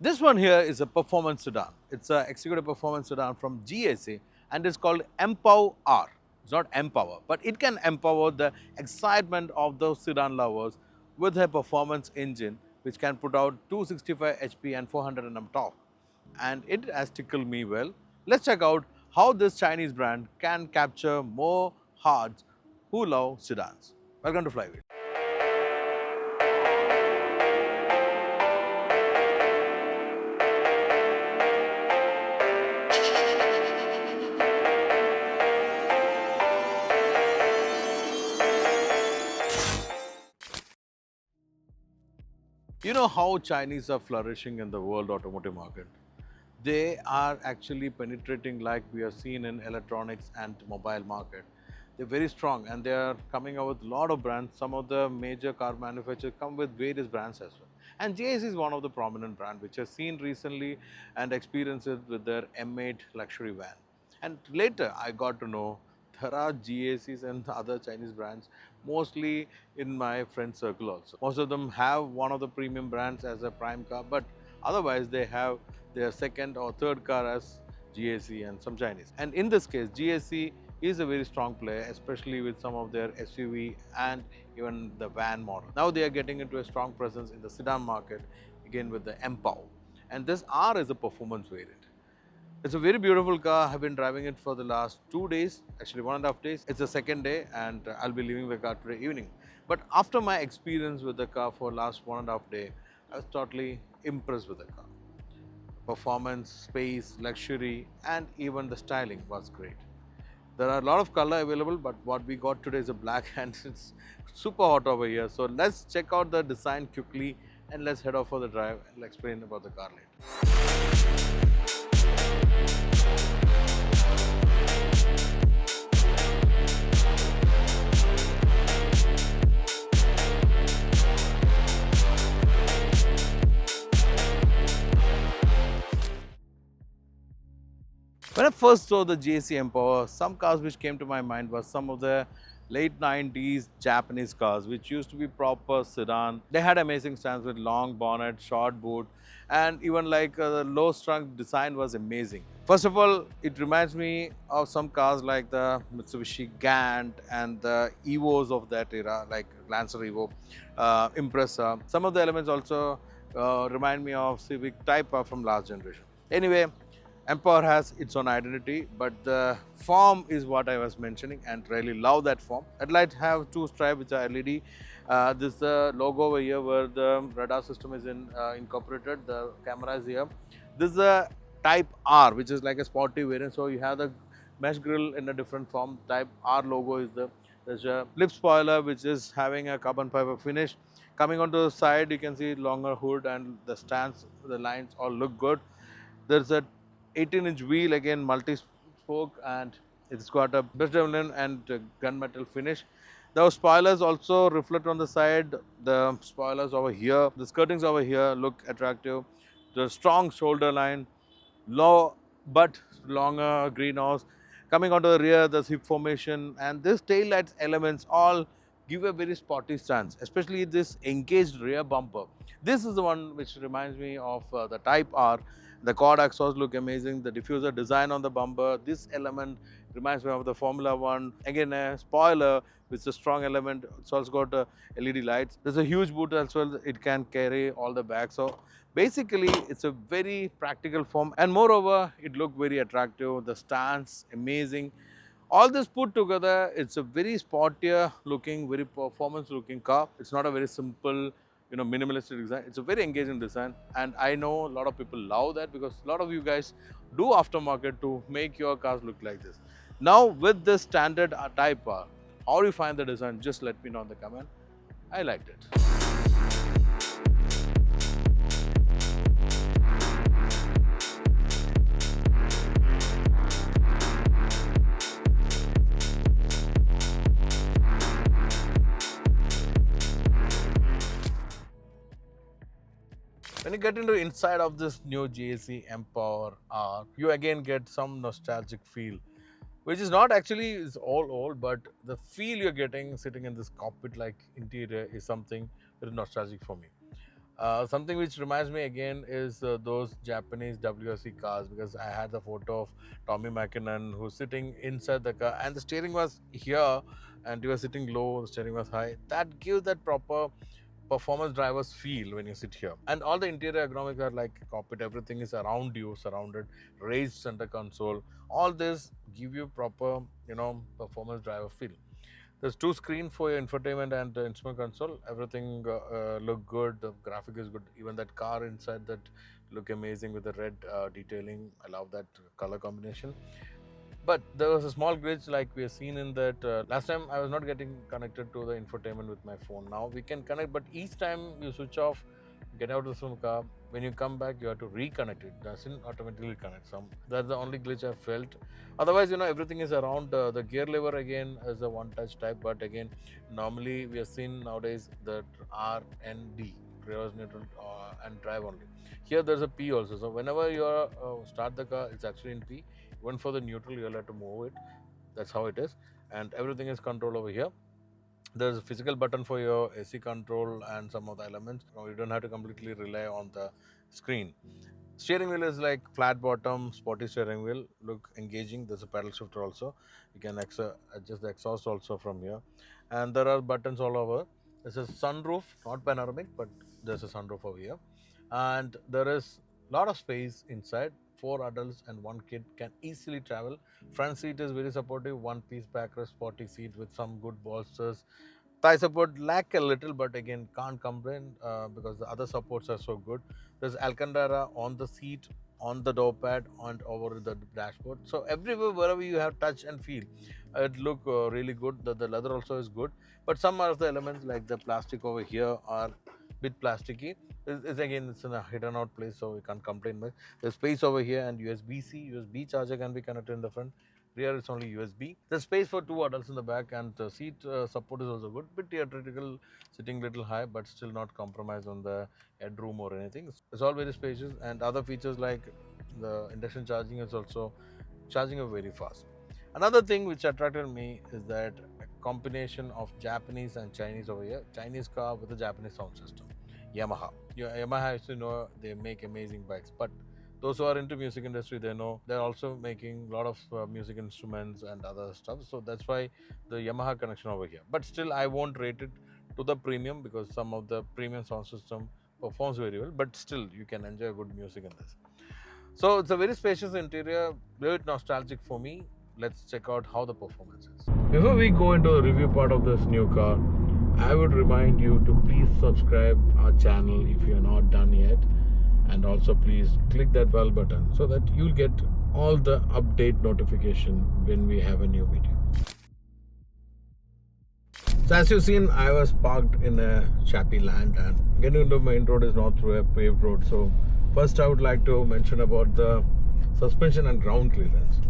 This one here is a performance sedan. It's an executive performance sedan from GAC and it's called Empower R. It's not Empower, but it can empower the excitement of those sedan lovers with a performance engine which can put out 265 HP and 400 Nm torque. And it has tickled me well. Let's check out how this Chinese brand can capture more hearts who love sedans. Welcome to Flywheel. You know how Chinese are flourishing in the world automotive market. They are actually penetrating like we have seen in electronics and mobile market. They're very strong and they are coming out with a lot of brands. Some of the major car manufacturers come with various brands as well. And JAC is one of the prominent brands which has seen recently and experienced it with their M8 luxury van. And later I got to know there are GACs and other Chinese brands mostly in my friend circle also. Most of them have one of the premium brands as a prime car, but otherwise they have their second or third car as GAC and some Chinese. And in this case, GAC is a very strong player, especially with some of their SUV and even the van model. Now they are getting into a strong presence in the sedan market, again with the Empower. And this R is a performance variant. It's a very beautiful car. I've been driving it for the last 2 days, actually 1.5 days. It's the second day and I'll be leaving the car today evening. But after my experience with the car for last 1.5 day, I was totally impressed with the car. Performance, space, luxury and even the styling was great. There are a lot of color available, but what we got today is a black and it's super hot over here. So let's check out the design quickly and let's head off for the drive and I'll explain about the car later. When I first saw the GAC Empower, some cars which came to my mind was some of the late 90s Japanese cars which used to be proper sedan. They had amazing stands with long bonnet, short boot and even like the low strung design was amazing. First of all, it reminds me of some cars like the Mitsubishi Gant and the Evos of that era like Lancer Evo, Impreza. Some of the elements also remind me of Civic Type R from last generation. Anyway, Empower has its own identity, but the form is what I was mentioning and really love that form. Headlights have two stripes which are LED. This is the logo over here where the radar system is incorporated. The camera is here. This is a Type R, which is like a sporty variant. So you have the mesh grille in a different form. Type R logo is there's a lip spoiler which is having a carbon fiber finish. Coming onto the side, you can see longer hood and the stands, the lines all look good. There's a 18-inch wheel, again multi-spoke, and it's got a brushed diamond and gunmetal finish. The spoilers also reflect on the side. The spoilers over here, the skirtings over here look attractive. The strong shoulder line, low but longer greenhouse. Coming onto the rear, the hip formation and this tail lights elements all give a very sporty stance, especially this engaged rear bumper. This is the one which reminds me of the Type R. The quad exhaust look amazing. The diffuser design on the bumper. This element reminds me of the Formula One. Again, a spoiler with a strong element. It's also got LED lights. There's a huge boot as well. It can carry all the bags. So basically, it's a very practical form. And moreover, it looked very attractive. The stance, amazing. All this put together, it's a very sportier looking, very performance looking car. It's not a very simple, minimalistic design. It's a very engaging design and I know a lot of people love that because a lot of you guys do aftermarket to make your cars look like this. Now with this standard Type R, how do you find the design? Just let me know in the comment. I liked it. When you get into inside of this new GAC Empower R, you again get some nostalgic feel, which is not actually is all old, but the feel you're getting sitting in this cockpit-like interior is something very nostalgic for me. Something which reminds me again is those Japanese WRC cars, because I had the photo of Tommy McKinnon who's sitting inside the car and the steering was here and he was sitting low, the steering was high. That gives that proper performance drivers feel when you sit here. And all the interior ergonomics are like cockpit, everything is around you, surrounded, raised center console. All this give you proper, performance driver feel. There's two screens for your infotainment and the instrument console. Everything look good. The graphic is good. Even that car inside that look amazing with the red detailing. I love that color combination. But there was a small glitch like we have seen in that last time I was not getting connected to the infotainment with my phone. Now we can connect, but each time you switch off, get out of the car, when you come back you have to reconnect it. Doesn't automatically connect. That's the only glitch I felt. Otherwise, everything is around. The gear lever again is a one touch type, but again normally we have seen nowadays that R and D, reverse, neutral and drive only. Here there's a P also, so whenever you start the car, it's actually in P. Even for the neutral, you'll have to move it. That's how it is. And everything is controlled over here. There's a physical button for your AC control and some of the elements. You don't have to completely rely on the screen. Steering wheel is like flat bottom, sporty steering wheel. Look engaging. There's a pedal shifter also. You can adjust the exhaust also from here. And there are buttons all over. There's a sunroof, not panoramic, but there's a sunroof over here. And there is a lot of space inside. 4 adults and 1 kid can easily travel. Front seat is very supportive, one-piece backrest, sporty seat with some good bolsters. Thigh support lack a little, but again can't complain because the other supports are so good. There's Alcantara on the seat, on the door pad, and over the dashboard. So everywhere, wherever you have touch and feel, it look really good. The leather also is good, but some of the elements like the plastic over here are bit plasticky. It's in a hidden out place, so we can't complain much. There's space over here and USB-C, USB charger can be connected in the front. Rear is only USB. There's space for 2 adults in the back, and the seat support is also good. Bit theatrical, sitting little high, but still not compromise on the headroom or anything. It's all very spacious, and other features like the induction charging is also charging up very fast. Another thing which attracted me is that a combination of Japanese and Chinese over here. Chinese car with a Japanese sound system. Yamaha. Yamaha, as you know, they make amazing bikes, but those who are into music industry, they know they're also making a lot of music instruments and other stuff. So that's why the Yamaha connection over here. But still, I won't rate it to the premium because some of the premium sound system performs very well. But still, you can enjoy good music in this. So it's a very spacious interior, very nostalgic for me. Let's check out how the performance is. Before we go into the review part of this new car, I would remind you to please subscribe our channel if you are not done yet, and also please click that bell button so that you'll get all the update notification when we have a new video. So as you've seen, I was parked in a chappy land, and getting into the main road is not through a paved road. So first I would like to mention about the suspension and ground clearance.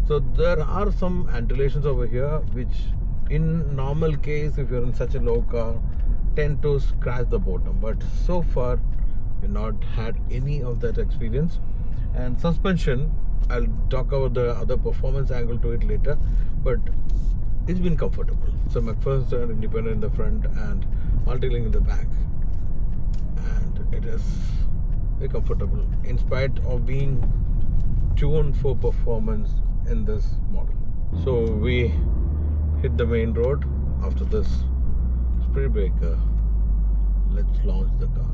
So there are some undulations over here which in normal case, if you're in such a low car, tend to scratch the bottom, but so far we've not had any of that experience. And suspension, I'll talk about the other performance angle to it later, but it's been comfortable. So McPherson are independent in the front and multi-link in the back, and it is very comfortable in spite of being tuned for performance in this model. So we hit the main road. After this speed breaker, let's launch the car.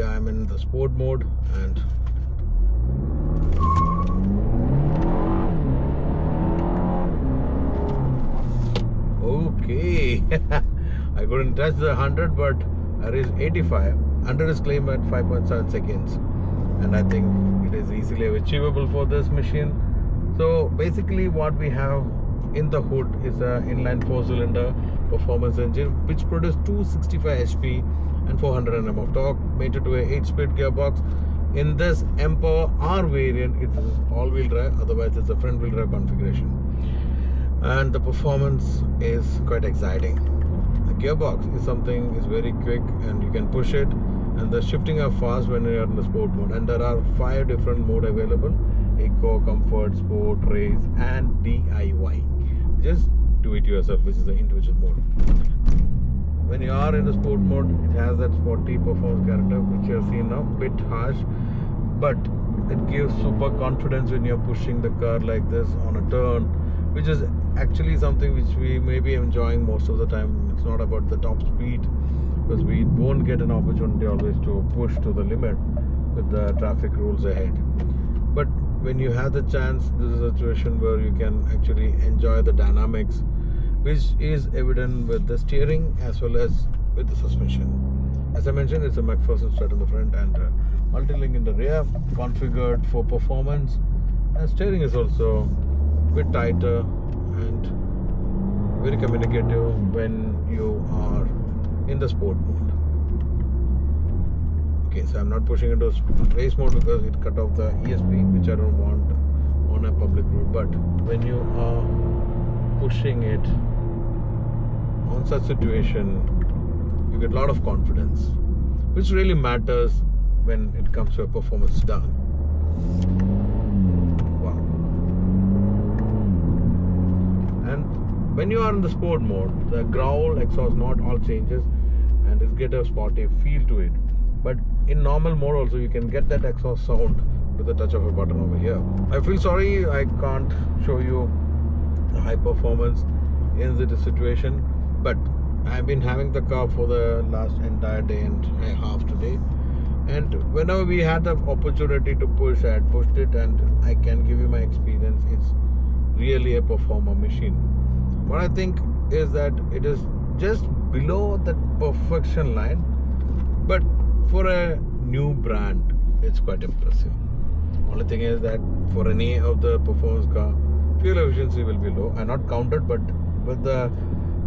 I'm in the sport mode, and okay. I couldn't touch the 100, but I reached 85. 100 is claimed at 5.7 seconds, and I think it is easily achievable for this machine. So basically what we have in the hood is an inline 4-cylinder performance engine which produces 265 HP and 400 Nm of torque, mated to a 8-speed gearbox. In this Empower R variant, it is all-wheel drive, otherwise it's a front-wheel drive configuration. And the performance is quite exciting. The gearbox is very quick and you can push it, and the shifting are fast when you are in the sport mode. And there are 5 different modes available: Eco, Comfort, Sport, Race and DIY. Just do it yourself, which is the individual mode. when you are in the sport mode, it has that sporty performance character which you have seen now, bit harsh, but it gives super confidence when you're pushing the car like this on a turn, which is actually something which we may be enjoying most of the time. It's not about the top speed, because we won't get an opportunity always to push to the limit with the traffic rules ahead. But when you have the chance, this is a situation where you can actually enjoy the dynamics, which is evident with the steering as well as with the suspension. As I mentioned, it's a McPherson strut in the front and multi-link in the rear, configured for performance, and steering is also a bit tighter and very communicative when you are in the sport mode. Okay, so I'm not pushing into race mode because it cut off the ESP, which I don't want on a public road. But when you are pushing it on such situation, you get a lot of confidence, which really matters when it comes to a performance sedan. Wow. And when you are in the sport mode, the growl, exhaust not all changes, and it gets a sporty feel to it. But in normal mode also, you can get that exhaust sound with the touch of a button over here. I feel sorry I can't show you the high performance in this situation, but I've been having the car for the last entire day and a half today, and whenever we had the opportunity to push, I had pushed it, and I can give you my experience. It's really a performer machine. What I think is that it is just below that perfection line, but for a new brand, it's quite impressive. Only thing is that for any of the performance car, fuel efficiency will be low. I'm not counted, but with the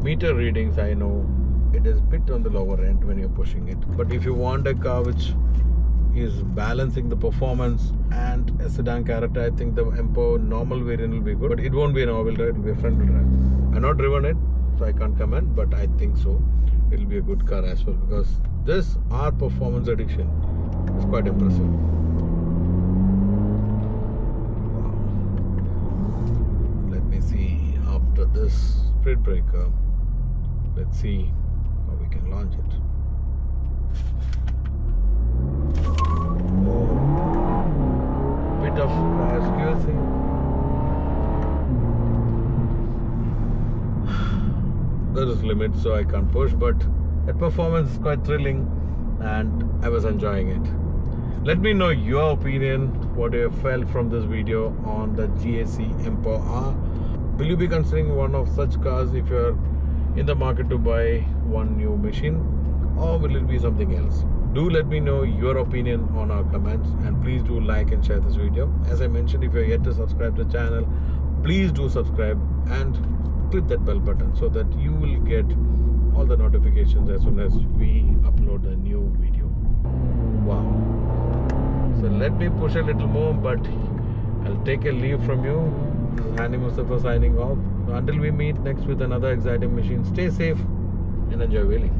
meter readings, I know it is a bit on the lower end when you're pushing it. But if you want a car which is balancing the performance and a sedan character, I think the Empower normal variant will be good. But it won't be an all-wheel drive, it will be a front-wheel drive. I've not driven it, so I can't comment, but I think so. It will be a good car as well, because this R performance addiction is quite impressive. Wow. Let me see, after this speed breaker, let's see how we can launch it. Oh, bit of squeezing. There is limit, so I can't push, but that performance is quite thrilling and I was enjoying it. Let me know your opinion, what you felt from this video on the GAC Empower R. Will you be considering one of such cars if you're in the market to buy one new machine, or will it be something else? Do let me know your opinion on our comments, and please do like and share this video. As I mentioned, if you're yet to subscribe to the channel, please do subscribe and click that bell button so that you will get all the notifications as soon as we upload a new video. Wow. So let me push a little more, but I'll take a leave from you. This is Handy Mustafa signing off. Until we meet next with another exciting machine, stay safe and enjoy wheeling.